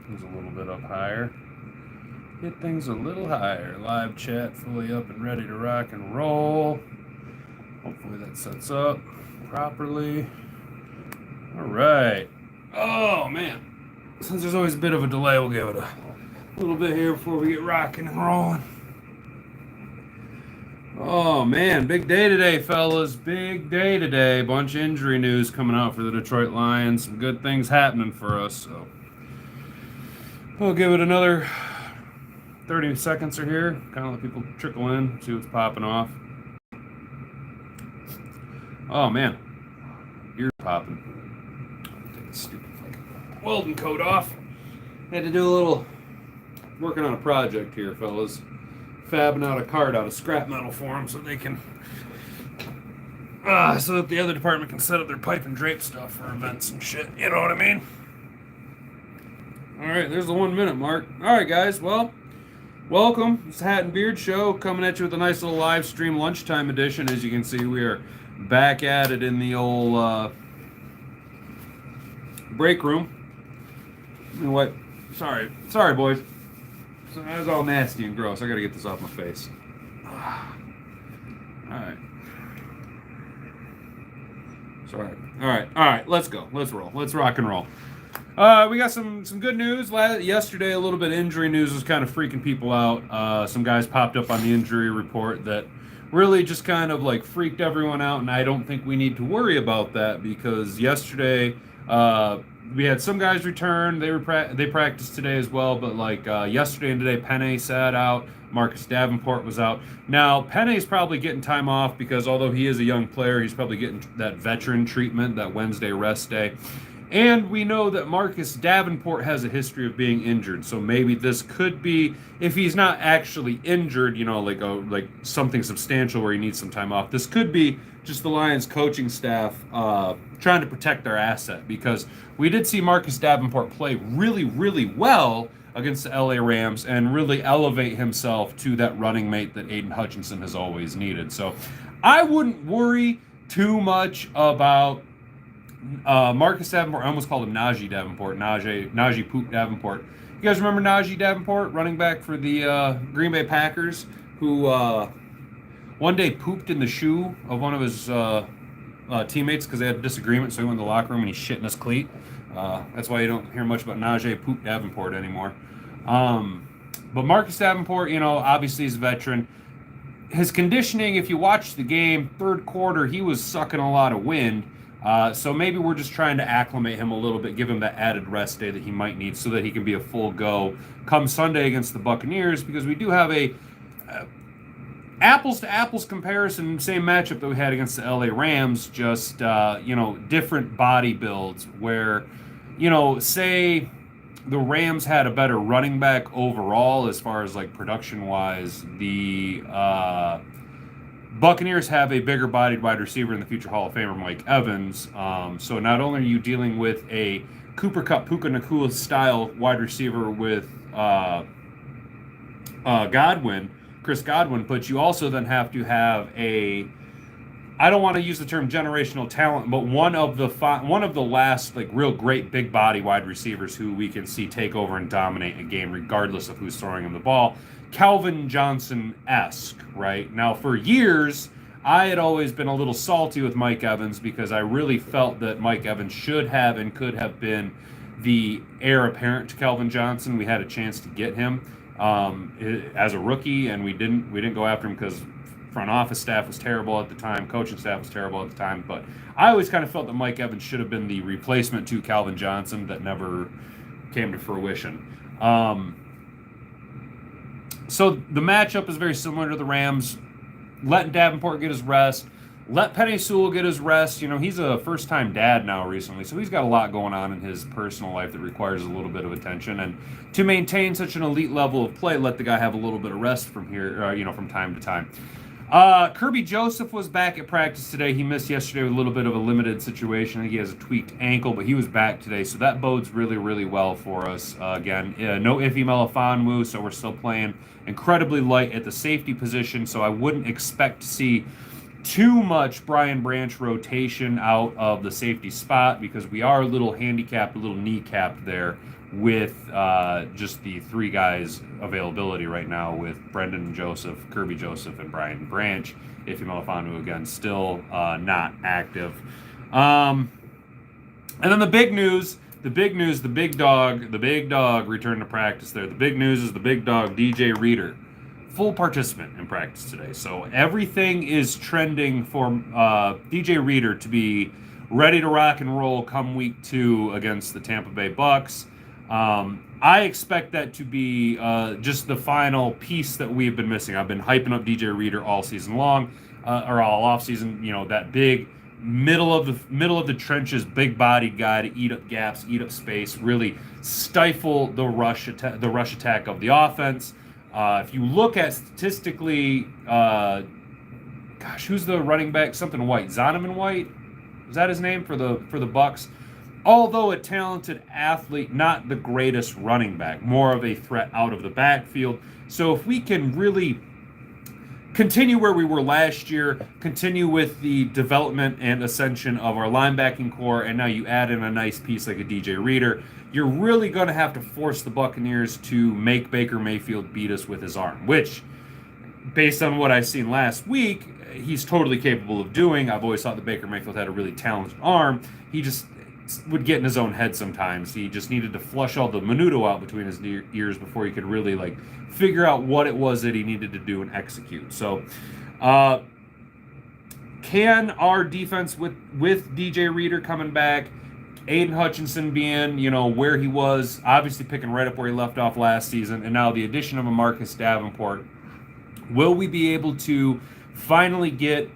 things a little bit up higher. Get things a little higher. Live chat fully up and ready to rock and roll. Hopefully that sets up properly. All right. Oh, man. Since there's always a bit of a delay, we'll give it a little bit here before we get rocking and rolling. Oh, man. Big day today, fellas. Big day today. Bunch of injury news coming out for the Detroit Lions. Some good things happening for us. So we'll give it another 30 seconds or here. Kind of let people trickle in, see what's popping off. Oh, man. Ears popping. Take this stupid fucking welding coat off. Had to do a little working on a project here, fellas. Fabbing out a card out of scrap metal for them so they can so that the other department can set up their pipe and drape stuff for events and shit. You know what I mean? All right, there's the 1 minute mark. All right, guys. Well, welcome. It's the Hat and Beard Show coming at you with a nice little live stream lunchtime edition. As you can see, we are back at it in the old break room. What? Sorry, boys. So that was all nasty and gross. I gotta get this off my face. Alright. Sorry. Alright, let's go. Let's roll. Let's rock and roll. We got some good news. Yesterday, a little bit of injury news was kind of freaking people out. Some guys popped up on the injury report that really just kind of like freaked everyone out, and I don't think we need to worry about that because yesterday, we had some guys return. They practiced today as well, but like yesterday and today, Penne sat out. Marcus Davenport was out. Now, Penne's probably getting time off because although he is a young player, he's probably getting that veteran treatment, that Wednesday rest day. And we know that Marcus Davenport has a history of being injured, so maybe this could be, if he's not actually injured, like something substantial where he needs some time off, this could be just the Lions coaching staff trying to protect their asset, because we did see Marcus Davenport play really, really well against the LA Rams and really elevate himself to that running mate that Aiden Hutchinson has always needed. So I wouldn't worry too much about Marcus Davenport. I almost called him Najee Davenport. Najee Poop Davenport. You guys remember Najee Davenport, running back for the Green Bay Packers, who one day pooped in the shoe of one of his teammates because they had a disagreement, so he went in the locker room and he shit in his cleat. That's why you don't hear much about Najee Poop Davenport anymore. But Marcus Davenport, obviously he's a veteran. His conditioning, if you watch the game, third quarter, he was sucking a lot of wind. So maybe we're just trying to acclimate him a little bit, give him that added rest day that he might need so that he can be a full go come Sunday against the Buccaneers, because we do have a apples to apples comparison, same matchup that we had against the LA Rams, just, different body builds where, say the Rams had a better running back overall as far as like production wise, the Buccaneers have a bigger bodied wide receiver in the future Hall of Famer Mike Evans. So not only are you dealing with a Cooper Kupp, Puka Nacua style wide receiver with Chris Godwin, but you also then have to have I don't want to use the term generational talent, but one of the last like real great big body wide receivers who we can see take over and dominate a game regardless of who's throwing him the ball. Calvin Johnson-esque, right? Now, for years, I had always been a little salty with Mike Evans because I really felt that Mike Evans should have and could have been the heir apparent to Calvin Johnson. We had a chance to get him as a rookie, and we didn't go after him because front office staff was terrible at the time, coaching staff was terrible at the time, but I always kind of felt that Mike Evans should have been the replacement to Calvin Johnson that never came to fruition. So the matchup is very similar to the Rams. Letting Davenport get his rest. Let Penei Sewell get his rest. He's a first-time dad now recently, so he's got a lot going on in his personal life that requires a little bit of attention. And to maintain such an elite level of play, let the guy have a little bit of rest from here, from time to time. Kirby Joseph was back at practice today. He missed yesterday with a little bit of a limited situation. I think he has a tweaked ankle, but he was back today, so that bodes really, really well for us. Again, no Ife Melifonwu, so we're still playing incredibly light at the safety position, so I wouldn't expect to see too much Brian Branch rotation out of the safety spot because we are a little handicapped, a little kneecapped there with just the three guys availability right now with Brendan Joseph, Kirby Joseph, and Brian Branch. If Melifonwu again still not active. And then the big news, the big dog returned to practice there. The big news is the big dog, DJ Reader. Full participant in practice today. So everything is trending for DJ Reader to be ready to rock and roll come week 2 against the Tampa Bay Bucs. I expect that to be just the final piece that we've been missing. I've been hyping up DJ Reader all season long, or all off season. You know, that big middle of the trenches, big-bodied guy to eat up gaps, eat up space, really stifle the rush attack of the offense. If you look at statistically, who's the running back? Something White, Zonovan White, is that his name for the Bucs? Although a talented athlete, not the greatest running back, more of a threat out of the backfield. So if we can really continue where we were last year, continue with the development and ascension of our linebacking core, and now you add in a nice piece like a DJ Reader, you're really going to have to force the Buccaneers to make Baker Mayfield beat us with his arm, which, based on what I've seen last week, he's totally capable of doing. I've always thought that Baker Mayfield had a really talented arm. He just would get in his own head sometimes. He just needed to flush all the menudo out between his ears before he could really figure out what it was that he needed to do and execute. So can our defense with DJ Reader coming back, Aiden Hutchinson being, where he was, obviously picking right up where he left off last season, and now the addition of a Marcus Davenport, will we be able to finally get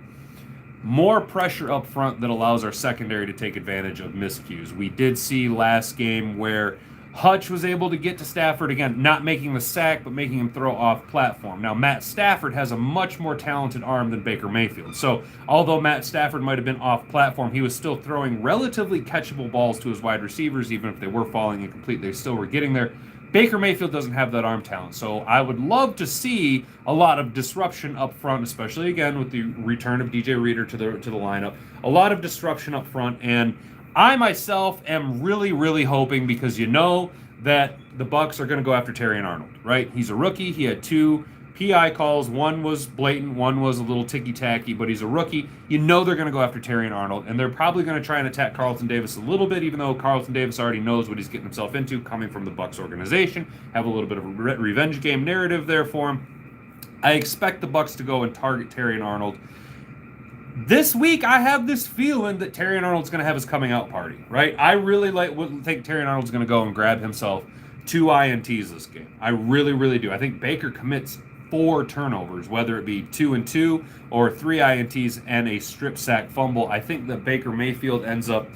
more pressure up front that allows our secondary to take advantage of miscues? We did see last game where Hutch was able to get to Stafford, again, not making the sack, but making him throw off platform. Now, Matt Stafford has a much more talented arm than Baker Mayfield. So, although Matt Stafford might have been off platform, he was still throwing relatively catchable balls to his wide receivers, even if they were falling incomplete. They still were getting there. Baker Mayfield doesn't have that arm talent. So, I would love to see a lot of disruption up front, especially, again, with the return of DJ Reader to the lineup. A lot of disruption up front, and I myself am really, really hoping, because that the Bucs are going to go after Terrion Arnold, right? He's a rookie. He had 2 PI calls. One was blatant. One was a little ticky-tacky, but he's a rookie. They're going to go after Terrion Arnold, and they're probably going to try and attack Carlton Davis a little bit, even though Carlton Davis already knows what he's getting himself into coming from the Bucs organization. Have a little bit of a revenge game narrative there for him. I expect the Bucs to go and target Terrion Arnold. This week, I have this feeling that Terrion Arnold's going to have his coming out party, right? I really think Terrion Arnold's going to go and grab himself 2 INTs this game. I really, really do. I think Baker commits 4 turnovers, whether it be 2 and 2 or 3 INTs and a strip sack fumble. I think that Baker Mayfield ends up,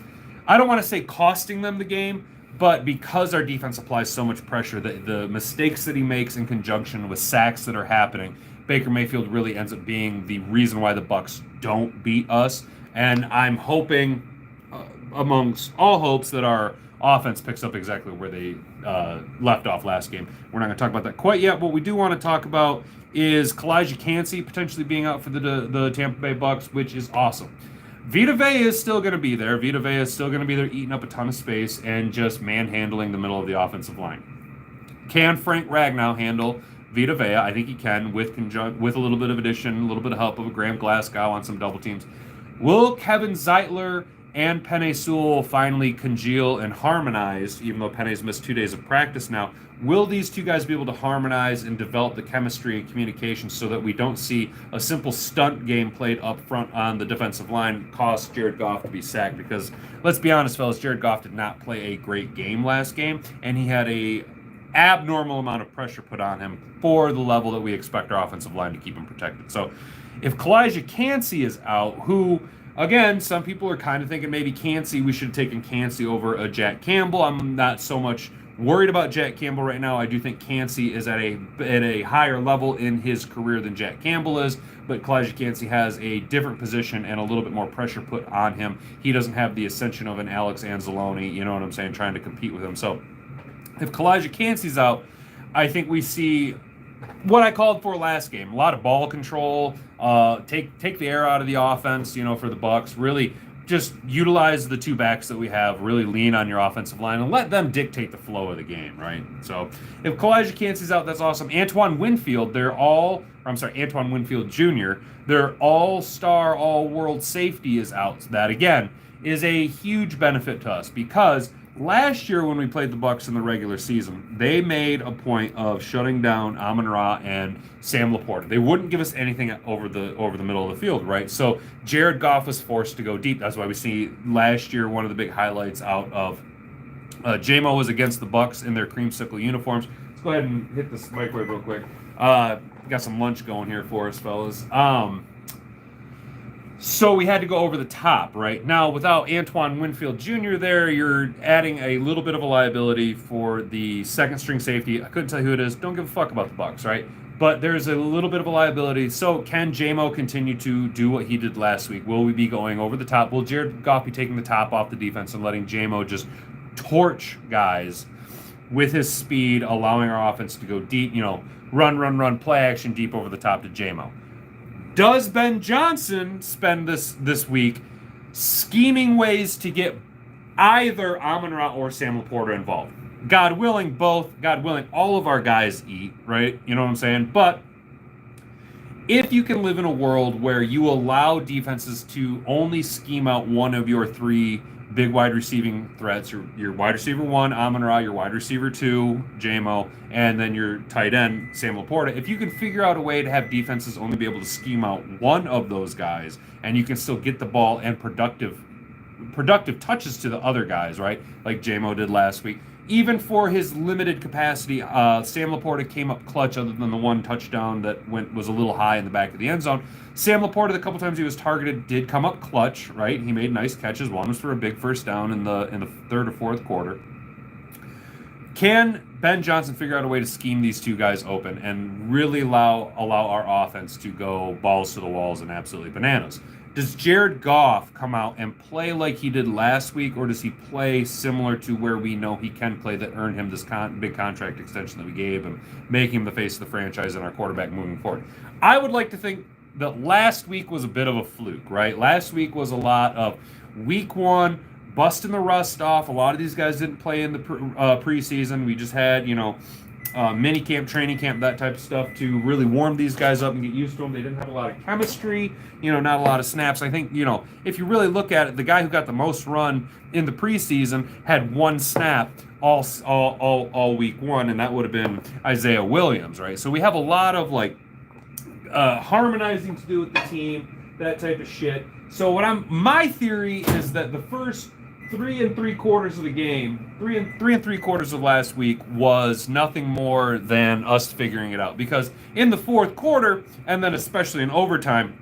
I don't want to say costing them the game, but because our defense applies so much pressure, the mistakes that he makes in conjunction with sacks that are happening, Baker Mayfield really ends up being the reason why the Bucs don't beat us. And I'm hoping, amongst all hopes, that our offense picks up exactly where they left off last game. We're not going to talk about that quite yet. What we do want to talk about is Kalijah Kancey potentially being out for the Tampa Bay Bucs, which is awesome. Vita Vea is still going to be there. Vita Vea is still going to be there eating up a ton of space and just manhandling the middle of the offensive line. Can Frank Ragnow handle Vita Vea? I think he can, with a little bit of addition, a little bit of help of a Graham Glasgow on some double teams. Will Kevin Zeitler and Penei Sewell finally congeal and harmonize, even though Penei's missed 2 days of practice now? Will these 2 guys be able to harmonize and develop the chemistry and communication so that we don't see a simple stunt game played up front on the defensive line cause Jared Goff to be sacked? Because let's be honest, fellas, Jared Goff did not play a great game last game, and he had a abnormal amount of pressure put on him for the level that we expect our offensive line to keep him protected. So if Kalijah Kancey is out, who, again, some people are kind of thinking maybe Kancey, we should have taken Kancey over a Jack Campbell. I'm not so much worried about Jack Campbell right now. I do think Kancey is at a higher level in his career than Jack Campbell is, but Kalijah Kancey has a different position and a little bit more pressure put on him. He doesn't have the ascension of an Alex Anzalone, you know what I'm saying, trying to compete with him. So if Kalijah Kancey's out, I think we see what I called for last game. A lot of ball control, take the air out of the offense, for the Bucs. Really just utilize the two backs that we have, really lean on your offensive line and let them dictate the flow of the game, right? So if Kalijah Kancey's out, that's awesome. Antoine Winfield Jr., their all-star, all-world safety is out. That, again, is a huge benefit to us because last year when we played the Bucs in the regular season, they made a point of shutting down Amon-Ra and Sam Laporta. They wouldn't give us anything over the middle of the field, right? So Jared Goff was forced to go deep. That's why we see last year one of the big highlights out of J-Mo was against the Bucs in their creamsicle uniforms. Let's go ahead and hit this microwave real quick. Got some lunch going here for us, fellas. So we had to go over the top, right? Now, without Antoine Winfield Jr. there, you're adding a little bit of a liability for the second string safety. I couldn't tell you who it is. Don't give a fuck about the Bucs, right? But there's a little bit of a liability. So can J-Mo continue to do what he did last week? Will we be going over the top? Will Jared Goff be taking the top off the defense and letting J-Mo just torch guys with his speed, allowing our offense to go deep, run, play action deep over the top to J-Mo? Does Ben Johnson spend this week scheming ways to get either Amon-Ra or Sam Laporta involved? God willing, all of our guys eat, right? You know what I'm saying? But if you can live in a world where you allow defenses to only scheme out one of your three big wide receiving threats, your wide receiver 1, Amon-Ra, your wide receiver 2, J-Mo, and then your tight end, Sam Laporta. If you can figure out a way to have defenses only be able to scheme out one of those guys, and you can still get the ball and productive touches to the other guys, right? Like J-Mo did last week. Even for his limited capacity, Sam Laporta came up clutch other than the one touchdown that was a little high in the back of the end zone. Sam Laporta, the couple times he was targeted, did come up clutch, right? He made nice catches. One was for a big first down in the third or fourth quarter. Can Ben Johnson figure out a way to scheme these two guys open and really allow our offense to go balls to the walls and absolutely bananas? Does Jared Goff come out and play like he did last week, or does he play similar to where we know he can play that earned him this big contract extension that we gave him, making him the face of the franchise and our quarterback moving forward? I would like to think that last week was a bit of a fluke, right? Last week was a lot of week 1, busting the rust off. A lot of these guys didn't play in the preseason. We just had, mini camp, training camp, that type of stuff to really warm these guys up and get used to them. They didn't have a lot of chemistry, not a lot of snaps. I think, if you really look at it, the guy who got the most run in the preseason had one snap all week 1, and that would have been Isaiah Williams, right? So we have a lot of harmonizing to do with the team, that type of shit. So my theory is that the first 3 3/4 of the game, 3 3/4 of last week was nothing more than us figuring it out. Because in the fourth quarter, and then especially in overtime,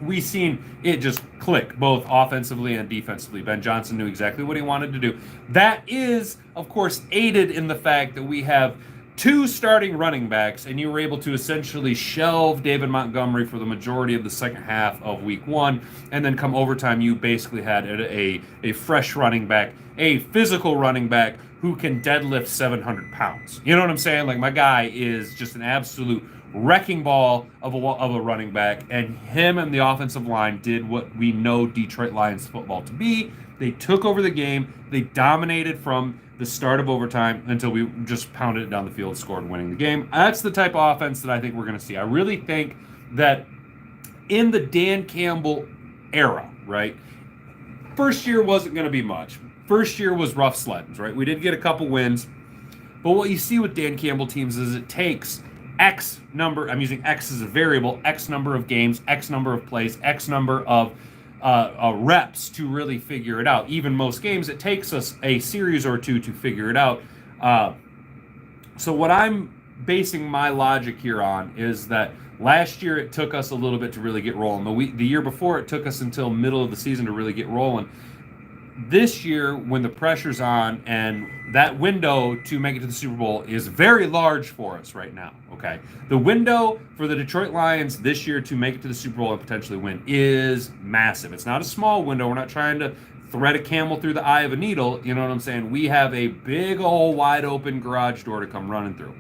we seen it just click, both offensively and defensively. Ben Johnson knew exactly what he wanted to do. That is, of course, aided in the fact that we have 2 starting running backs, and you were able to essentially shelve David Montgomery for the majority of the second half of week 1, and then come overtime, you basically had a fresh running back, a physical running back who can deadlift 700 pounds. You know what I'm saying? My guy is just an absolute wrecking ball of a running back, and him and the offensive line did what we know Detroit Lions football to be. They took over the game. They dominated from the start of overtime until we just pounded it down the field, scored, winning the game. That's the type of offense that I think we're going to see. I really think that in the Dan Campbell era, right, first year wasn't going to be much. First year was rough sledding, right? We did get a couple wins. But what you see with Dan Campbell teams is it takes X number, I'm using X as a variable, X number of games, X number of plays, X number of reps to really figure it out. Even most games, it takes us a series or 2 to figure it out. So what I'm basing my logic here on is that last year it took us a little bit to really get rolling. The year before, it took us until middle of the season to really get rolling. This year, when the pressure's on and that window to make it to the Super Bowl is very large for us right now, okay? The window for the Detroit Lions this year to make it to the Super Bowl and potentially win is massive. It's not a small window. We're not trying to thread a camel through the eye of a needle. You know what I'm saying? We have a big old wide open garage door to come running through.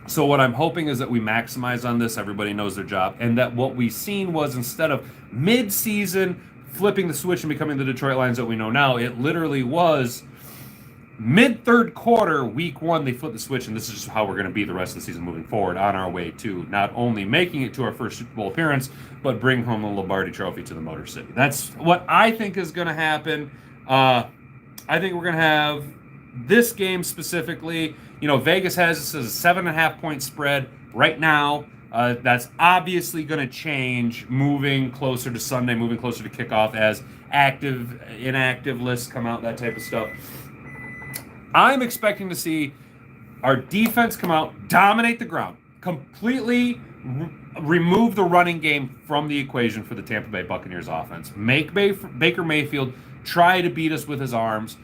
So what I'm hoping is that we maximize on this. Everybody knows their job. And that what we've seen was, instead of mid-season flipping the switch and becoming the Detroit Lions that we know now, it literally was mid-third quarter, week 1, they flipped the switch, and this is just how we're going to be the rest of the season moving forward, on our way to not only making it to our first Super Bowl appearance, but bring home the Lombardi Trophy to the Motor City. That's what I think is going to happen. I think we're going to have this game specifically. Vegas has this as a 7.5-point spread right now. That's obviously going to change moving closer to Sunday, moving closer to kickoff, as active, inactive lists come out, that type of stuff. I'm expecting to see our defense come out, dominate the ground, completely remove the running game from the equation for the Tampa Bay Buccaneers offense. Make Baker Mayfield try to beat us with his arms,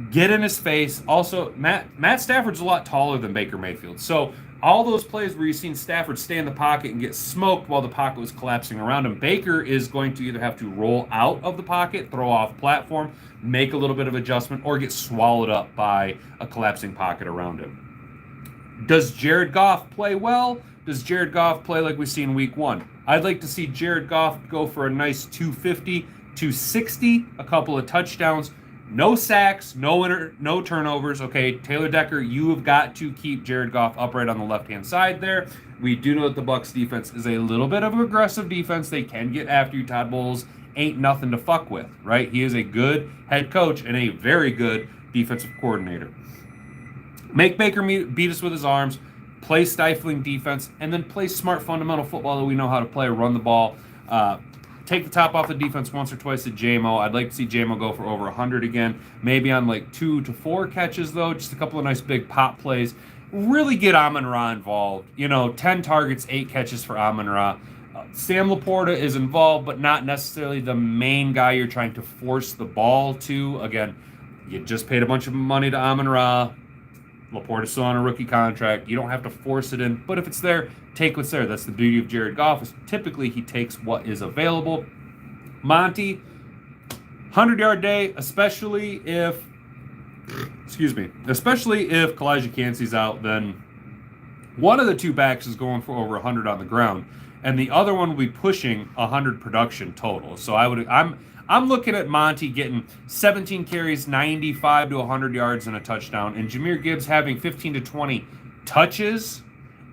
get in his face. Also, Matt Stafford's a lot taller than Baker Mayfield. So all those plays where you've seen Stafford stay in the pocket and get smoked while the pocket was collapsing around him, Baker is going to either have to roll out of the pocket, throw off platform, make a little bit of adjustment, or get swallowed up by a collapsing pocket around him. Does Jared Goff play well? Does Jared Goff play like we see in week 1? I'd like to see Jared Goff go for a nice 250, 260, a couple of touchdowns. No sacks, no turnovers. Okay, Taylor Decker, you have got to keep Jared Goff upright on the left-hand side there. We do know that the Bucs defense is a little bit of an aggressive defense. They can get after you. Todd Bowles ain't nothing to fuck with, right? He is a good head coach and a very good defensive coordinator. Make Baker beat us with his arms, play stifling defense, and then play smart fundamental football that we know how to play, run the ball, take the top off the defense once or twice at JMO. I'd like to see JMO go for over 100 again, maybe on like 2 to 4 catches, though, just a couple of nice big pop plays. Really get Amon-Ra involved. 10 targets, 8 catches for Amon-Ra. Sam Laporta is involved, but not necessarily the main guy you're trying to force the ball to. Again, you just paid a bunch of money to Amon-Ra. Laporta's still on a rookie contract. You don't have to force it in, but if it's there, take what's there. That's the beauty of Jared Goff, is typically he takes what is available. Monty, 100-yard day, especially if Kalijah Cansey's out, then one of the two backs is going for over 100 on the ground, and the other one will be pushing 100 production total. So I'm looking at Monty getting 17 carries, 95 to 100 yards, and a touchdown, and Jahmyr Gibbs having 15 to 20 touches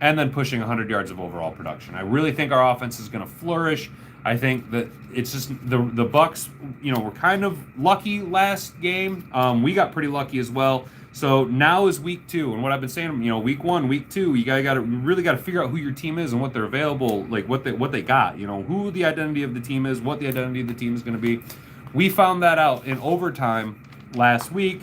and then pushing 100 yards of overall production. I really think our offense is going to flourish. I think that it's just the Bucs, were kind of lucky last game. We got pretty lucky as well. So now is week 2, and what I've been saying, week 1, week 2, you really got to figure out who your team is and what they're available, like what they got. Who the identity of the team is, what the identity of the team is going to be. We found that out in overtime last week.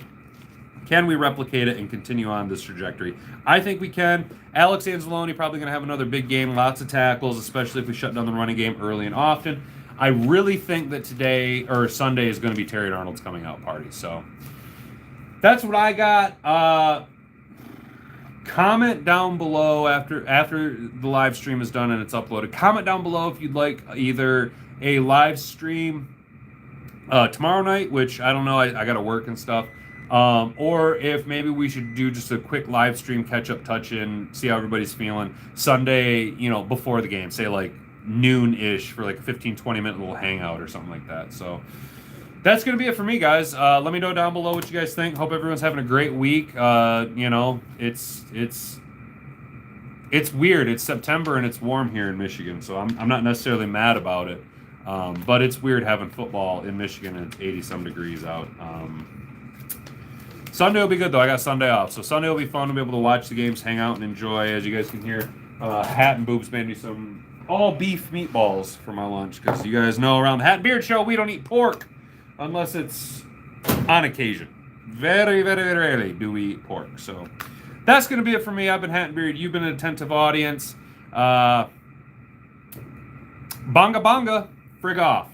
Can we replicate it and continue on this trajectory? I think we can. Alex Anzalone probably going to have another big game, lots of tackles, especially if we shut down the running game early and often. I really think that Sunday is going to be Terry Arnold's coming out party. So that's what I got. Comment down below after the live stream is done and it's uploaded. Comment down below if you'd like either a live stream tomorrow night, which I don't know, I got to work and stuff. Or if maybe we should do just a quick live stream, catch up, touch in, see how everybody's feeling Sunday, before the game, say like noon-ish for like a 15-20 minute little hangout or something like that. So that's going to be it for me, guys. Let me know down below what you guys think. Hope everyone's having a great week. It's weird. It's September and it's warm here in Michigan, so I'm not necessarily mad about it. But it's weird having football in Michigan and it's 80-some degrees out. Sunday will be good, though. I got Sunday off. So Sunday will be fun to be able to watch the games, hang out, and enjoy. As you guys can hear, Hat and Boobs made me some all-beef meatballs for my lunch because you guys know around the Hat and Beard Show, we don't eat pork unless it's on occasion. Very, very, very rarely do we eat pork. So that's going to be it for me. I've been Hat and Beard. You've been an attentive audience. Bonga bonga. Frig off.